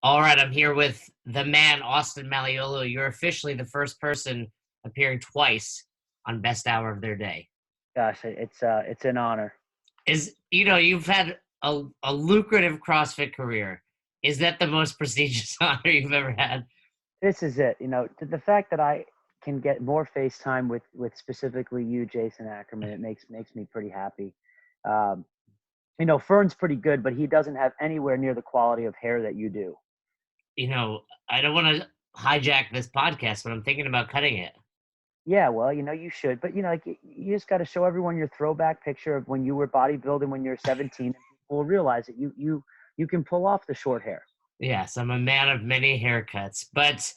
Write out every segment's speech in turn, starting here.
All right, I'm here with the man, Austin Malleolo. You're officially the first person appearing twice on Best Hour of Their Day. Gosh, it's an honor. You've had a lucrative CrossFit career. Is that the most prestigious honor you've ever had? This is it. The fact that I can get more FaceTime with specifically you, Jason Ackerman, it makes me pretty happy. Um, Fern's pretty good, but he doesn't have anywhere near the quality of hair that you do. You know, I don't want to hijack this podcast, but I'm thinking about cutting it. Yeah, well, you should, but like you just got to show everyone your throwback picture of when you were bodybuilding when you were 17, and people will realize that you can pull off the short hair. Yes, I'm a man of many haircuts, but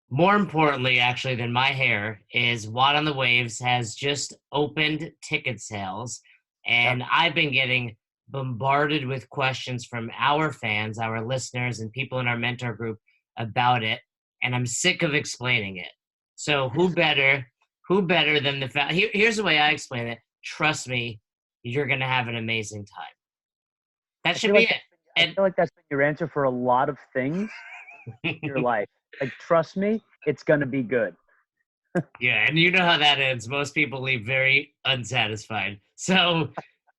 more importantly, actually, than my hair is WOD on the Waves has just opened ticket sales, Yep. and I've been getting bombarded with questions from our fans, our listeners, and people in our mentor group about it, and I'm sick of explaining it. So who better than here's the way I explain it. Trust me, you're gonna have an amazing time. That I should feel be like it. I And feel like that's been your answer for a lot of things in your life. Like, trust me, it's gonna be good. yeah, and you know how that ends. Most people leave very unsatisfied. So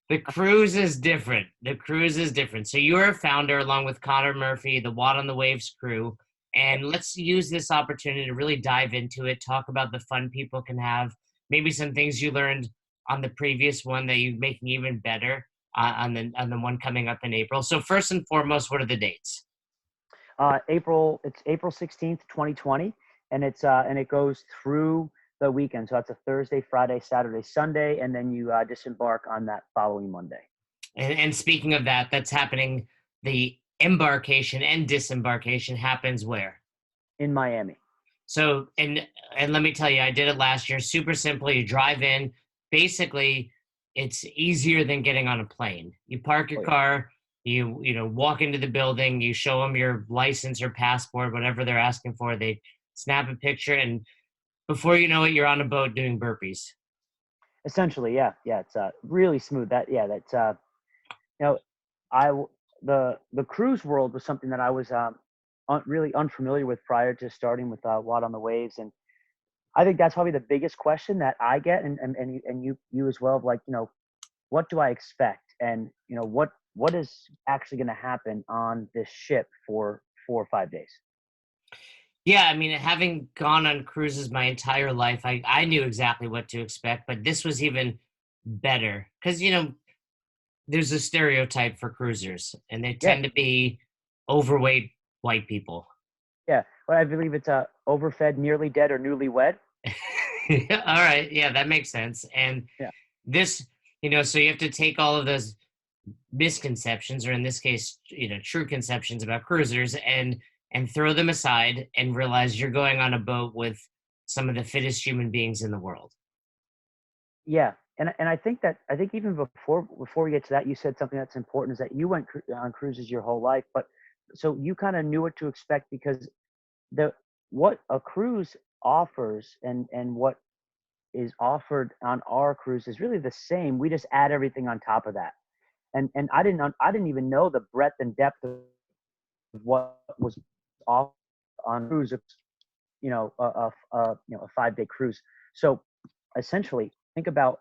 the cruise is different. The cruise is different. So you're a founder along with Connor Murphy, the WOD on the Waves crew. And let's use this opportunity to really dive into it, talk about the fun people can have, maybe some things you learned on the previous one that you're making even better on the one coming up in April. So first and foremost, what are the dates? It's April 16th, 2020, and it goes through the weekend. So that's a Thursday, Friday, Saturday, Sunday, and then you disembark on that following Monday And speaking of that, that's happening. The embarkation and disembarkation happens where? in Miami. So, and let me tell you, I did it last year. Super simple. You drive in. Basically, it's easier than getting on a plane. You park your Oh yeah. car. You walk into the building. You show them your license or passport, whatever they're asking for. They snap a picture, and before you know it, you're on a boat doing burpees. Essentially, yeah, yeah. It's really smooth. That's you know, I w- the cruise world was something that I was really unfamiliar with prior to starting with WOD on the Waves, and I think that's probably the biggest question that I get, and you as well, of like, what do I expect, and what is actually going to happen on this ship for 4 or 5 days. Yeah, I mean, having gone on cruises my entire life, I knew exactly what to expect, but this was even better because there's a stereotype for cruisers, and they Yeah, tend to be overweight white people. yeah. But I believe it's overfed, nearly dead, or newly wed. All right, yeah, that makes sense. And Yeah, this, so you have to take all of those misconceptions, or in this case, true conceptions about cruisers, and throw them aside and realize you're going on a boat with some of the fittest human beings in the world. yeah. And I think even before we get to that, you said something that's important, is that you went on cruises your whole life, but so you kind of knew what to expect, because the what a cruise offers, and what is offered on our cruise is really the same. We just add everything on top of that. And I didn't even know the breadth and depth of what was off on cruise. A 5 day cruise. So essentially, think about,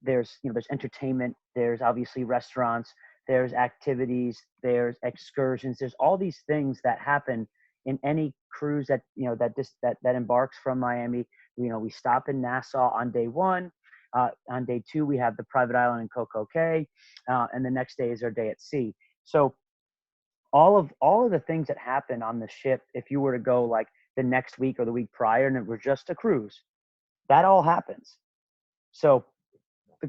there's entertainment, there's obviously restaurants, there's activities, there's excursions, there's all these things that happen in any cruise that embarks from Miami. We stop in Nassau on day one. On day two, we have the private island in Coco Cay, and the next day is our day at sea. So all of the things that happen on the ship, if you were to go like the next week or the week prior and it were just a cruise, that all happens. So the,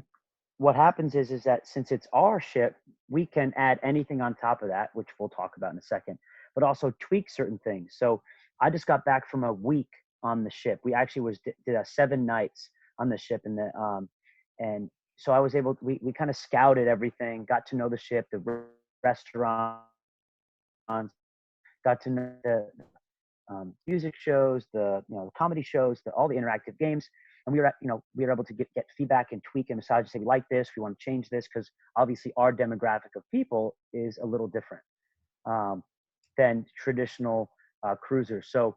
what happens is that since it's our ship, we can add anything on top of that, which we'll talk about in a second, but also tweak certain things. So I just got back from a week on the ship. We actually did 7 nights on the ship, and so I was able to, we kind of scouted everything, got to know the ship, the restaurants, got to know the music shows, the comedy shows, all the interactive games, and we were able to get feedback and tweak and massage and say, we like this, we want to change this, because obviously our demographic of people is a little different. Um, than traditional cruisers. So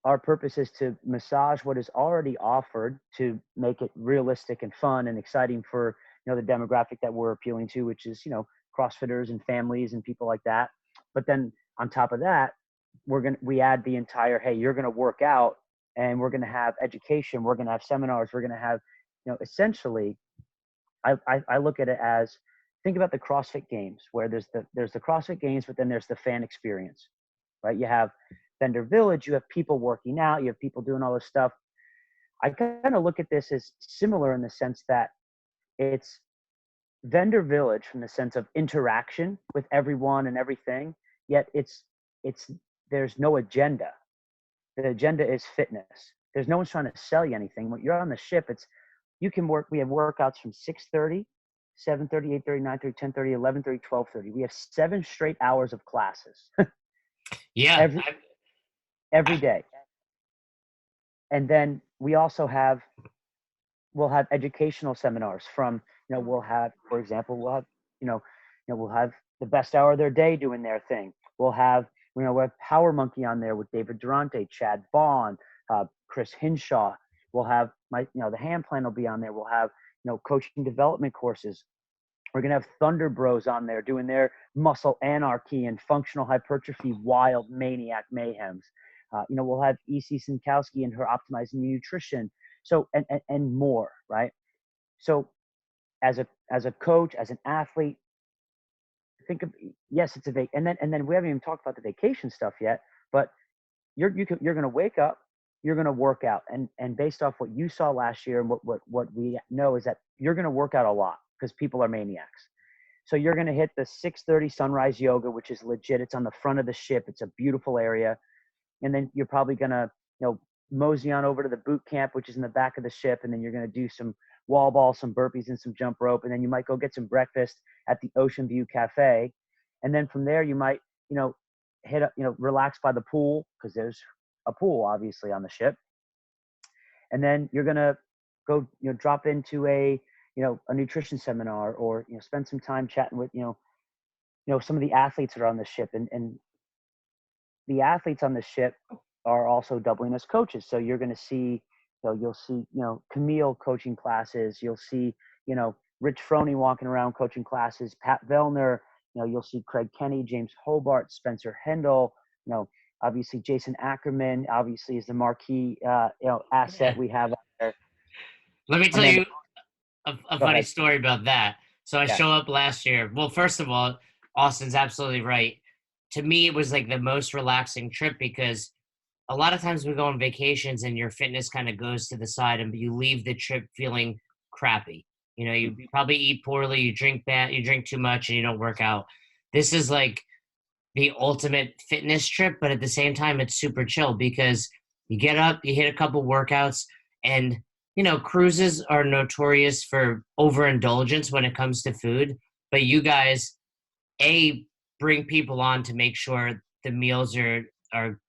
our purpose is to massage what is already offered to make it realistic and fun and exciting for the demographic that we're appealing to, which is CrossFitters and families and people like that. But then on top of that, we add the entire, hey, you're gonna work out, and we're gonna have education, we're gonna have seminars, we're gonna have essentially, I look at it as, think about the CrossFit Games, where there's the CrossFit Games, but then there's the fan experience, right? You have Vendor Village, you have people working out, you have people doing all this stuff. I kind of look at this as similar in the sense that it's Vendor Village from the sense of interaction with everyone and everything, yet it's there's no agenda. The agenda is fitness. There's no one's trying to sell you anything. When you're on the ship, it's you can work. We have workouts from 6:30, 7:30, 8:30, 9:30, 10:30, 11:30, 12:30. We have 7 straight hours of classes Yeah. every every day. And then we also we'll have educational seminars from, we'll have, for example, we'll have the best hour of their day doing their thing. We'll have Power Monkey on there with David Durante, Chad Vaughn, Chris Hinshaw. We'll have the hand plan will be on there. We'll have, coaching development courses. We're going to have Thunder Bros on there doing their muscle anarchy and functional hypertrophy, wild maniac mayhems. We'll have EC Sinkowski and her optimizing nutrition. So, and more, right? So as a coach, as an athlete, think of, yes, it's and then we haven't even talked about the vacation stuff yet, but you're going to wake up, you're going to work out, and based off what you saw last year and what we know is that you're going to work out a lot because people are maniacs. So you're going to hit the 6:30 sunrise yoga, which is legit. It's on the front of the ship. It's a beautiful area. And then you're probably going to, mosey on over to the boot camp, which is in the back of the ship. And then you're going to do some wall ball, some burpees, and some jump rope. And then you might go get some breakfast at the Ocean View Cafe. And then from there, you might, hit up, relax by the pool, because there's a pool obviously on the ship. And then you're going to go, drop into a nutrition seminar, or, spend some time chatting with, some of the athletes that are on the ship. And the athletes on the ship are also doubling as coaches. So you're going to see, you'll see, Camille coaching classes. You'll see, Rich Froning walking around coaching classes, Pat Vellner, you'll see Craig Kenny, James Hobart, Spencer Hendel, obviously Jason Ackerman, obviously is the marquee, asset we have out there. Let me tell then, you a funny story about that. So I show up last year. Well, first of all, Austin's absolutely right. To me, it was like the most relaxing trip, because a lot of times we go on vacations and your fitness kind of goes to the side and you leave the trip feeling crappy. You probably eat poorly, you drink bad, you drink too much, and you don't work out. This is like the ultimate fitness trip, but at the same time, it's super chill, because you get up, you hit a couple workouts, and cruises are notorious for overindulgence when it comes to food. But you guys, bring people on to make sure the meals are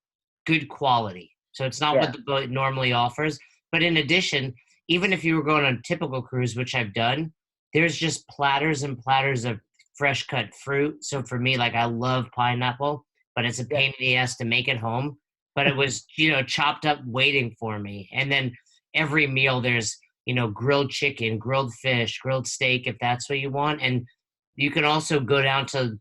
good quality. So it's not what the boat normally offers. But in addition, even if you were going on a typical cruise, which I've done, there's just platters and platters of fresh cut fruit. So for me, like, I love pineapple, but it's a pain in the ass to make at home. But it was, chopped up waiting for me. And then every meal there's, grilled chicken, grilled fish, grilled steak, if that's what you want. And you can also go down to,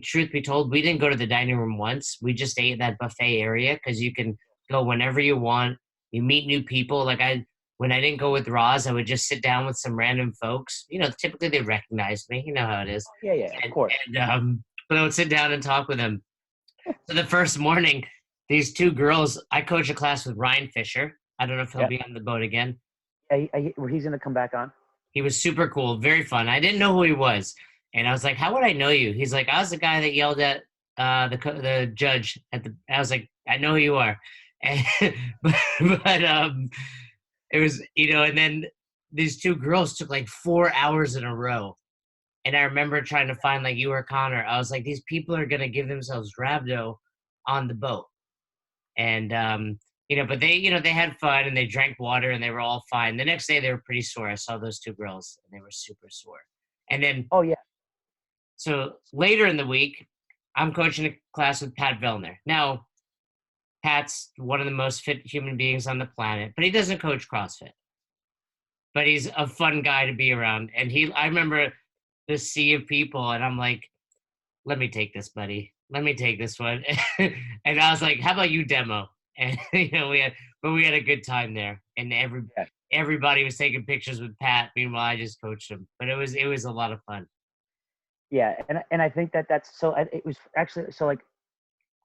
truth be told, we didn't go to the dining room once. We just ate that buffet area, because you can go whenever you want. You meet new people. Like, when I didn't go with Roz, I would just sit down with some random folks. Typically they recognize me. You know how it is. Of course. But I would sit down and talk with them. So the first morning, these 2 girls, I coach a class with Ryan Fisher. I don't know if he'll be on the boat again. Yeah, he's going to come back on. He was super cool, very fun. I didn't know who he was. And I was like, how would I know you? He's like, I was the guy that yelled at the judge at the. I was like, I know who you are. And, but it was, and then these 2 girls took like 4 hours in a row. And I remember trying to find, like, you or Connor. I was like, these people are going to give themselves rhabdo on the boat. And, but they had fun, and they drank water, and they were all fine. The next day they were pretty sore. I saw those 2 girls, and they were super sore. And then, oh yeah. So later in the week, I'm coaching a class with Pat Vellner. Now, Pat's one of the most fit human beings on the planet, but he doesn't coach CrossFit. But he's a fun guy to be around. And I remember the sea of people, and I'm like, let me take this, buddy. Let me take this one. And I was like, how about you demo? And we had a good time there. And Yeah. everybody was taking pictures with Pat. Meanwhile, I just coached him. But it was a lot of fun. Yeah, and I think that that's so it was actually so like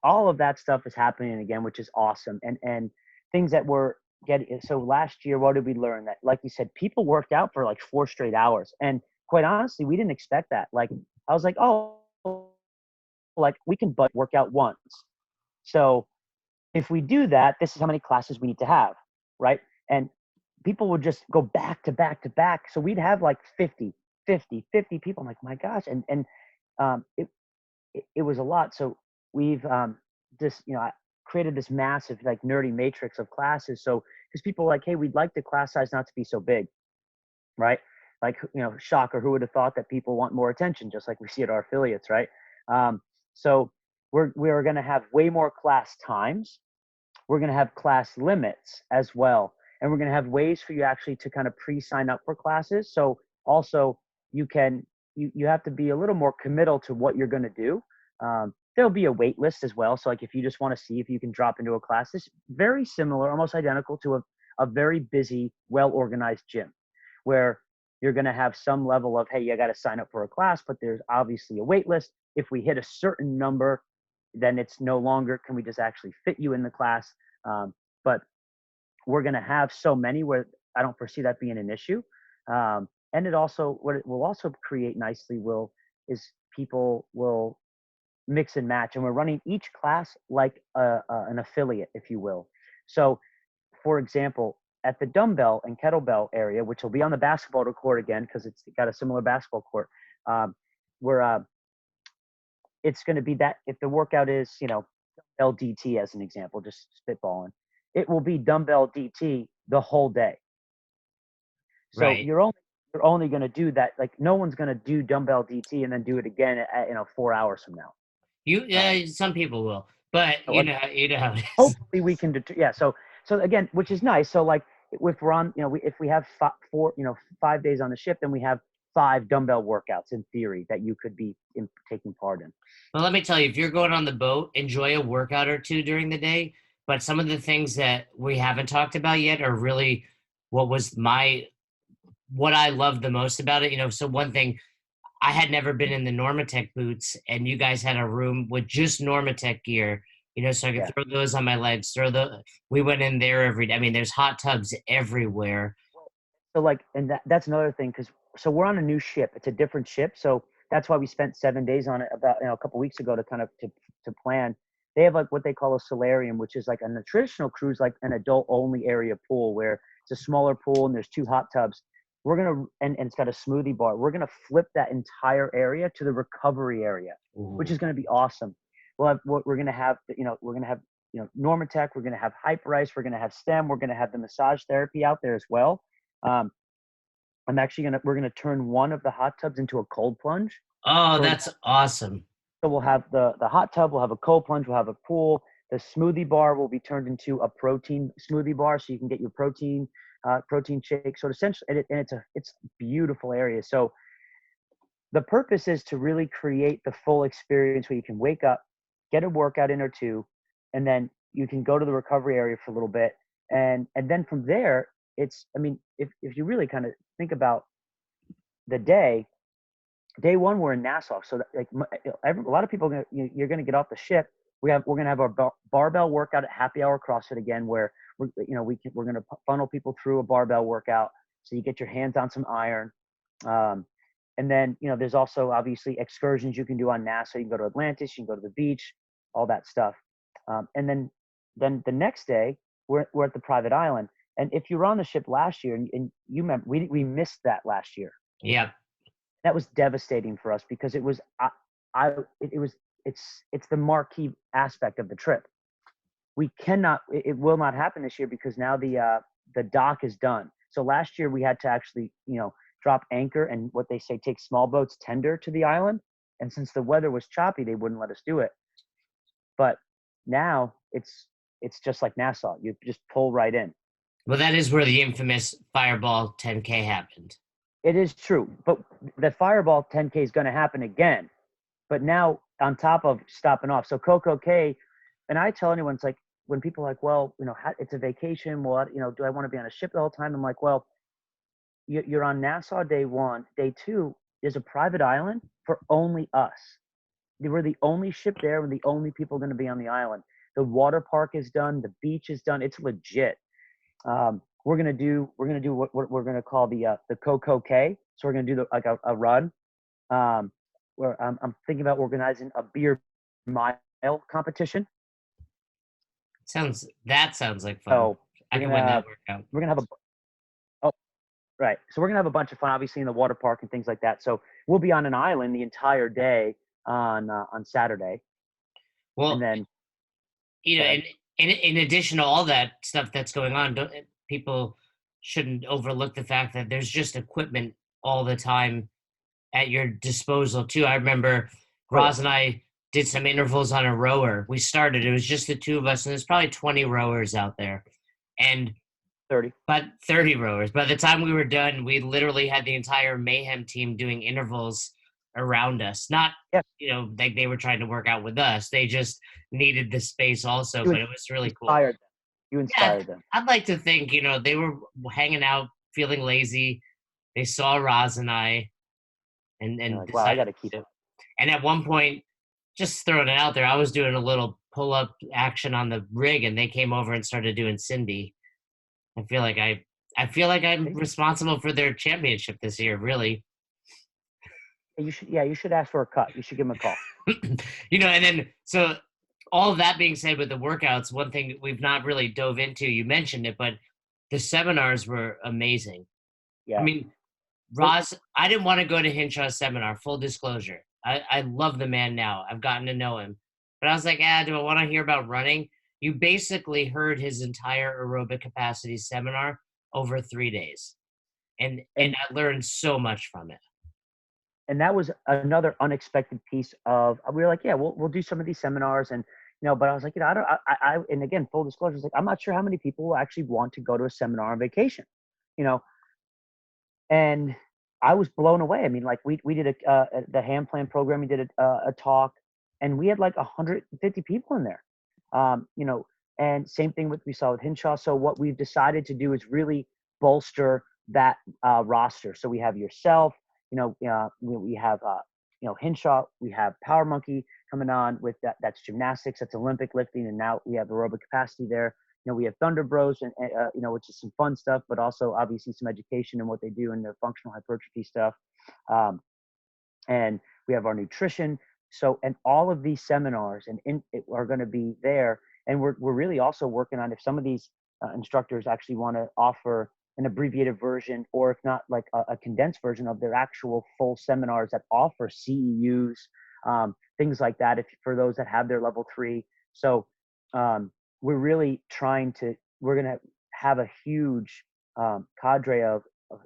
all of that stuff is happening again, which is awesome. And things that were getting so last year, what did we learn? That like you said, people worked out for like 4 straight hours. And quite honestly, we didn't expect that. Like I was like, oh, like we can but work out once. So if we do that, this is how many classes we need to have, right? And people would just go back to back to back. So we'd have like 50 people. I'm like, my gosh. And it was a lot. So we've just, I created this massive like nerdy matrix of classes. So because people are like, hey, we'd like the class size not to be so big, right? Like, shocker, who would have thought that people want more attention, just like we see at our affiliates, right? So we're going to have way more class times. We're going to have class limits as well. And we're going to have ways for you actually to kind of pre-sign up for classes. So also you have to be a little more committal to what you're going to do. There'll be a wait list as well. So like if you just want to see if you can drop into a class, it's very similar, almost identical to a very busy, well-organized gym where you're going to have some level of, hey, you got to sign up for a class, but there's obviously a wait list. If we hit a certain number, then it's no longer can we just actually fit you in the class. But we're going to have so many where I don't foresee that being an issue. And it also, what it will also create nicely is people will mix and match. And we're running each class like an affiliate, if you will. So for example, at the dumbbell and kettlebell area, which will be on the basketball court again, because it's got a similar basketball court, where it's going to be that if the workout is, dumbbell DT as an example, just spitballing, it will be dumbbell DT the whole day. So Right. you're only going to do that. Like no one's going to do dumbbell DT and then do it again at 4 hours from now. Some people will, but So, like you know how it is. hopefully we can yeah. So again, which is nice. So like if we're on, if we have 5 days on the shift, then we have 5 dumbbell workouts in theory that you could be taking part in. Well, let me tell you, if you're going on the boat, enjoy a workout or two during the day. But some of the things that we haven't talked about yet are really what was what I loved the most about it. So one thing, I had never been in the Normatec boots, and you guys had a room with just Normatec gear. So I could Yeah. throw those on my legs. We went in there every day. I mean, there's hot tubs everywhere. So like, and that's another thing because so we're on a new ship. It's a different ship, so that's why we spent 7 days on it about a couple weeks ago to kind of to plan. They have like what they call a solarium, which is like a traditional cruise, like an adult only area pool where it's a smaller pool and there's 2 hot tubs. And it's got a smoothie bar. We're gonna flip that entire area to the recovery area, which Ooh. is gonna be awesome. We're gonna have, we're gonna have, Normatec. We're gonna have Hyperice. We're gonna have STEM. We're gonna have the massage therapy out there as well. um, we're gonna turn one of the hot tubs into a cold plunge. Oh, So that's awesome. we'll have the hot tub, we'll have a cold plunge, we'll have a pool. The smoothie bar will be turned into a protein smoothie bar, so you can get your protein shake. So essentially, it's beautiful area. So the purpose is to really create the full experience where you can wake up, get a workout in or two, and then you can go to the recovery area for a little bit, and then from there, I mean, if you really kind of think about the day one we're in Nassau, so that, like a lot of people you're going to get off the ship. We're going to have our barbell workout at happy hour CrossFit again, where we're going to funnel people through a barbell workout, so you get your hands on some iron. Um, and then there's also obviously excursions you can do on Nassau. You can go to Atlantis, you can go to the beach, all that stuff. And then the next day we're at the private island. And if you were on the ship last year, and you remember, we missed that last year. Yep. That was devastating for us because it was it was it's the marquee aspect of the trip. We cannot it will not happen this year because now the dock is done. So last year we had to actually drop anchor and what they say take small boats tender to the island. And since the weather was choppy, they wouldn't let us do it. But now it's just like Nassau. You just pull right in. Well, that is where the infamous Fireball 10K happened. It is true, but the Fireball 10K is going to happen again. But now on top of stopping off, so Coco K, and I tell anyone, it's like when people are like, well, it's a vacation. Well, do I want to be on a ship the whole time? I'm like, well, you're on Nassau day one. Day two is a private island for only us. We're the only ship there. We're the only people going to be on the island. The water park is done. The beach is done. It's legit. We're gonna do what we're gonna call the Coco K. So we're gonna do like a run. Um, where I'm thinking about organizing a beer mile competition. That sounds like fun. So I we're can gonna win that have workout. we're gonna have a oh right. So we're gonna have a bunch of fun, obviously in the water park and things like that. So we'll be on an island the entire day on Saturday, and Well, then uh, in addition to all that stuff that's going on, people shouldn't overlook the fact that there's just equipment all the time at your disposal too. I remember oh yeah, Roz and I did some intervals on a rower. We started, it was just the two of us, and there's probably 20 rowers out there. And 30. but 30 rowers. By the time we were done, we literally had the entire Mayhem team doing intervals around us. Not, Yeah, like they were trying to work out with us. They just needed the space also, you but it was really cool. inspired them. You Yeah, inspired them. I'd like to think, they were hanging out, feeling lazy. They saw Roz and I You're and like, wow, I decided got to keep to. up. And at one point, just throwing it out there, I was doing a little pull up action on the rig, and they came over and started doing Cindy. I feel like I'm See? responsible for their championship this year, really. You should ask for a cut. You should give him a call. And then so all of that being said with the workouts, one thing we've not really dove into, you mentioned it, but the seminars were amazing. I Yeah. mean, It, Roz, I didn't want to go to Hinshaw's seminar, full disclosure. I love the man now. I've gotten to know him. But I was like, do I want to hear about running? You basically heard his entire aerobic capacity seminar over 3 days. And and I learned so much from it. and that was another unexpected piece of we were like, yeah, we'll do some of these seminars and but I was like, I don't and again, full disclosure, it's like I'm not sure how many people will actually want to go to a seminar on vacation, you know, and I was blown away. I mean, like we did the hand plan program, we did a talk, and we had like 150 people in there, you know, and same thing with we saw with Hinshaw. So what we've decided to do is really bolster that roster. So we have yourself, we have Hinshaw, we have Power Monkey coming on with that's gymnastics, that's Olympic lifting, and now we have aerobic capacity there. We have Thunder Bros, and which is some fun stuff, but also obviously some education and what they do in their functional hypertrophy stuff. Um, and we have our nutrition. So, and all of these seminars are going to be there. And we're really also working on if some of these instructors actually want to offer an abbreviated version, or if not, like a condensed version of their actual full seminars that offer CEUs, things like that. If for those that have their level 3, so we're really we're going to have a huge cadre of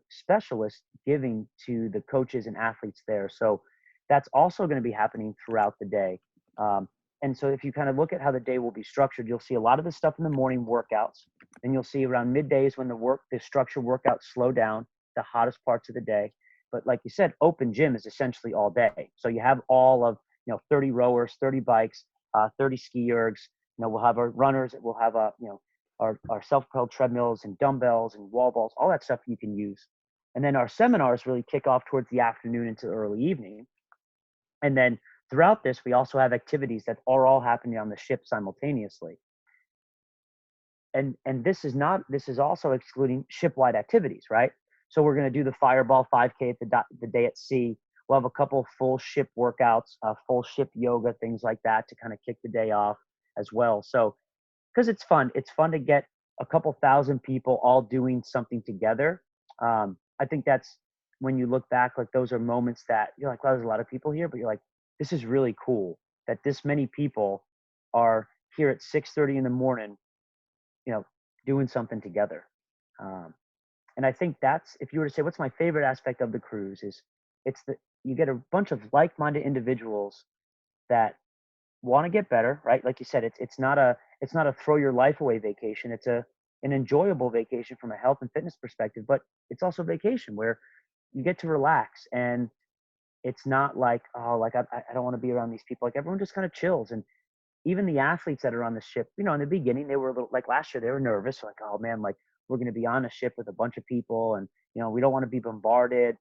specialists giving to the coaches and athletes there. So that's also going to be happening throughout the day. And so if you kind of look at how the day will be structured, you'll see a lot of the stuff in the morning workouts. Then you'll see around middays when the structured workouts slow down, the hottest parts of the day. But like you said, open gym is essentially all day. So you have all of 30 rowers, 30 bikes, 30 ski ergs. We'll have our runners. We'll have our self-propelled treadmills and dumbbells and wall balls, all that stuff you can use. And then our seminars really kick off towards the afternoon into early evening. And then throughout this, we also have activities that are all happening on the ship simultaneously. And this is also excluding ship-wide activities, right? So we're going to do the Fireball 5K at the day at sea. We'll have a couple full ship workouts, full ship yoga, things like that to kind of kick the day off as well. So because it's fun. It's fun to get a couple thousand people all doing something together. I think that's when you look back, like those are moments that you're like, wow, there's a lot of people here, but you're like, this is really cool that this many people are here at 6:30 in the morning, doing something together. And I think that's if you were to say, what's my favorite aspect of the cruise is it's the you get a bunch of like-minded individuals that want to get better, right? Like you said, it's not a throw your life away vacation. It's a an enjoyable vacation from a health and fitness perspective, but it's also vacation where you get to relax, and it's not like, oh, like I don't want to be around these people. Like everyone just kind of chills. And even the athletes that are on the ship, in the beginning they were a little, like last year they were nervous, like, oh man, like we're going to be on a ship with a bunch of people, and we don't want to be bombarded.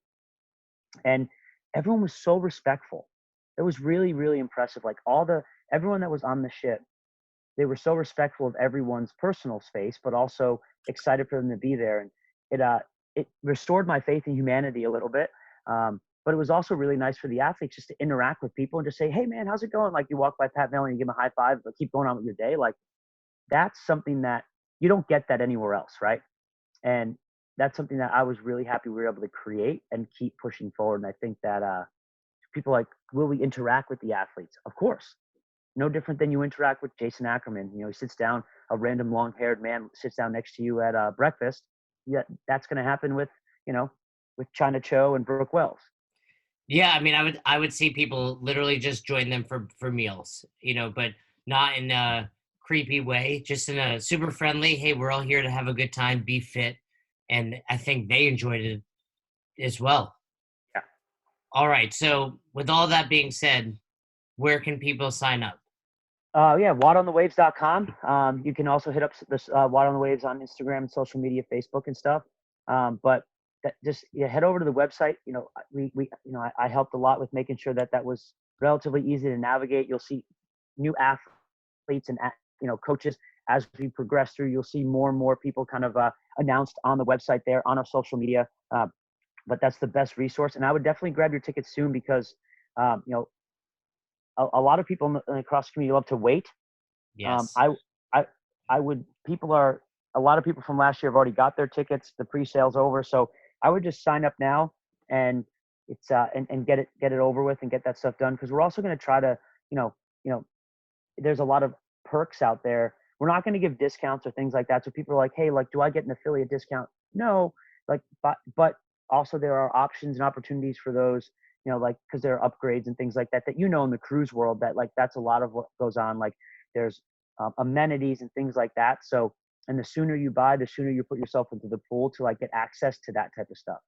And everyone was so respectful. It was really, really impressive. Like everyone that was on the ship, they were so respectful of everyone's personal space, but also excited for them to be there. And it restored my faith in humanity a little bit. But it was also really nice for the athletes just to interact with people and just say, "Hey, man, how's it going?" Like you walk by Pat Valley and you give him a high five, but keep going on with your day. Like that's something that you don't get that anywhere else, right? And that's something that I was really happy we were able to create and keep pushing forward. And I think that people like, will we interact with the athletes? Of course, no different than you interact with Jason Ackerman. He sits down, a random long-haired man sits down next to you at breakfast. Yeah, that's going to happen you know, with China Cho and Brooke Wells. Yeah, I mean, I would see people literally just join them for meals, but not in a creepy way, just in a super friendly, hey, we're all here to have a good time, be fit. And I think they enjoyed it as well. Yeah. All right. So with all that being said, where can people sign up? Yeah, wadonthewaves.com. You can also hit up this Wad on the Waves on Instagram and social media, Facebook and stuff. But just head over to the website. I helped a lot with making sure that that was relatively easy to navigate. You'll see new athletes and coaches as we progress through. You'll see more and more people kind of announced on the website there, on our social media. But that's the best resource, and I would definitely grab your tickets soon because um, you know a lot of people in the cross community love to wait. Um, Yes. I, I, I would. People are A lot of people from last year have already got their tickets. The pre-sale's over, so I would just sign up now and and get it over with and get that stuff done because we're also going to try to you know you know there's a lot of perks out there. We're not going to give discounts or things like that. So people are like, hey, like, do I get an affiliate discount? No, like, but also there are options and opportunities for those, like, because there are upgrades and things like that, that, in the cruise world, that like, that's a lot of what goes on. Like there's amenities and things like that. So, and the sooner you buy, the sooner you put yourself into the pool to like get access to that type of stuff.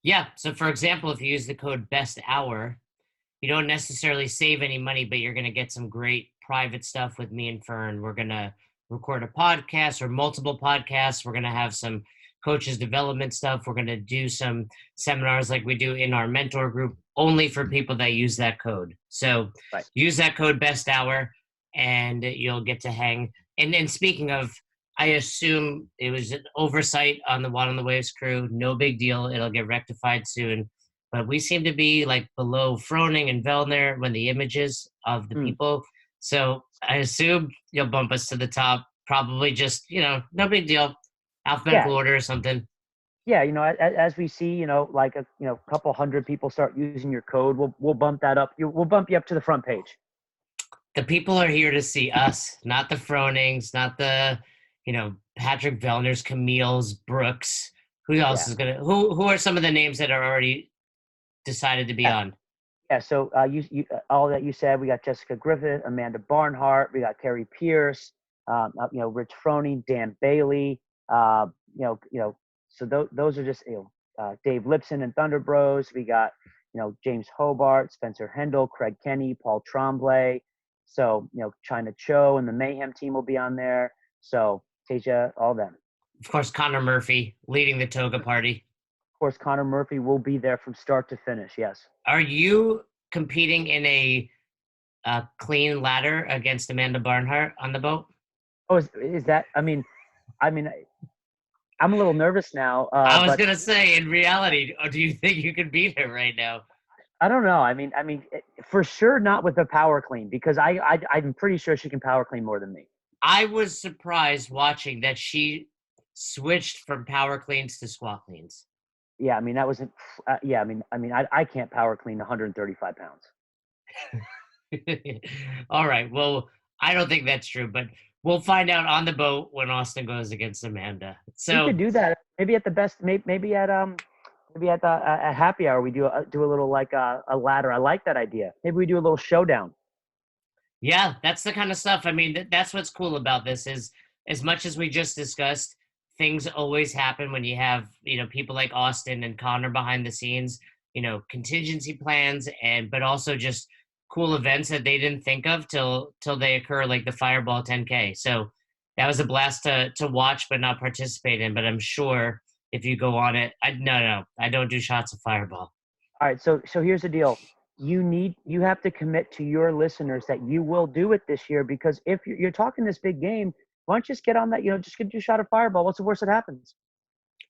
Yeah. So for example, if you use the code best hour, you don't necessarily save any money, but you're going to get some great private stuff with me and Fern. We're going to record a podcast or multiple podcasts. We're going to have some coaches development stuff. We're going to do some seminars like we do in our mentor group only for people that use that code. So Right. use that code best hour and you'll get to hang. And speaking of, I assume it was an oversight on the One on the Waves crew. No big deal. It'll get rectified soon, but we seem to be like below Froning and Vellner when the images of the Mm. people. So I assume you'll bump us to the top. Probably just, no big deal. Yeah. Alphabetical order or something. Yeah, as we see, like a couple hundred people start using your code, we'll bump that up. We'll bump you up to the front page. The people are here to see us, not the Fronings, not the, Patrick Vellner's, Camille's, Brooks. Who else Yeah, is gonna? Who are some of the names that are already decided to be yeah, on? yeah. So all that you said, we got Jessica Griffith, Amanda Barnhart, we got Carrie Pierce, Rich Froning, Dan Bailey, uh, you know, you know. So those are just Dave Lipson and Thunder Bros. We got James Hobart, Spencer Hendel, Craig Kenny, Paul Tremblay. So China Cho and the Mayhem team will be on there. So Tasia, all them. Of course, Connor Murphy leading the toga party. Of course, Connor Murphy will be there from start to finish. Yes. Are you competing in a clean ladder against Amanda Barnhart on the boat? Oh, is that? I mean, I'm a little nervous now, I was but gonna say, in reality, do you think you could beat her right now? I don't know. For sure not with the power clean because I'm pretty sure she can power clean more than me. I was surprised watching that she switched from power cleans to squat cleans. Yeah, I mean that wasn't. Yeah, I can't power clean 135 pounds. All right. Well, I don't think that's true, but we'll find out on the boat when Austin goes against Amanda. We could So do that maybe at the best. Maybe at Maybe at the a happy hour we do a little like a ladder. I like that idea. Maybe we do a little showdown. Yeah, that's the kind of stuff. I mean, that's what's cool about this is as much as we just discussed, things always happen when you have, people like Austin and Connor behind the scenes, contingency plans and but also just cool events that they didn't think of till they occur like the Fireball 10K. So that was a blast to watch but not participate in, but I'm sure if you go on it, no, I don't do shots of Fireball. All right, so here's the deal. You have to commit to your listeners that you will do it this year, because if you're talking this big game, why don't you just get on that? Just get your shot of Fireball. What's the worst that happens?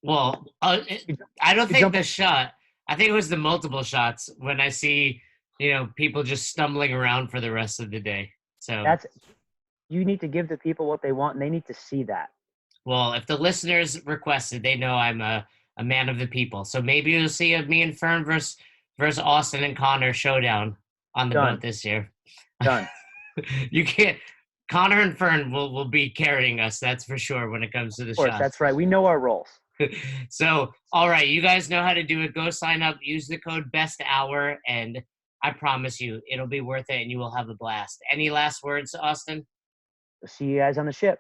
Well, You, I don't you think jump. the shot. I think it was the multiple shots when I see, people just stumbling around for the rest of the day. So, That's You need to give the people what they want, and they need to see that. well, if the listeners requested, they know I'm a man of the people. So maybe you'll see a me and Fern versus Austin and Connor showdown on the boat Done, this year. done. You can't. Connor and Fern will be carrying us. That's for sure when it comes to the Of course, shots. that's right. We know our roles. So, all right, you guys know how to do it. Go sign up, use the code best hour, and I promise you it'll be worth it and you will have a blast. Any last words, Austin? See you guys on the ship.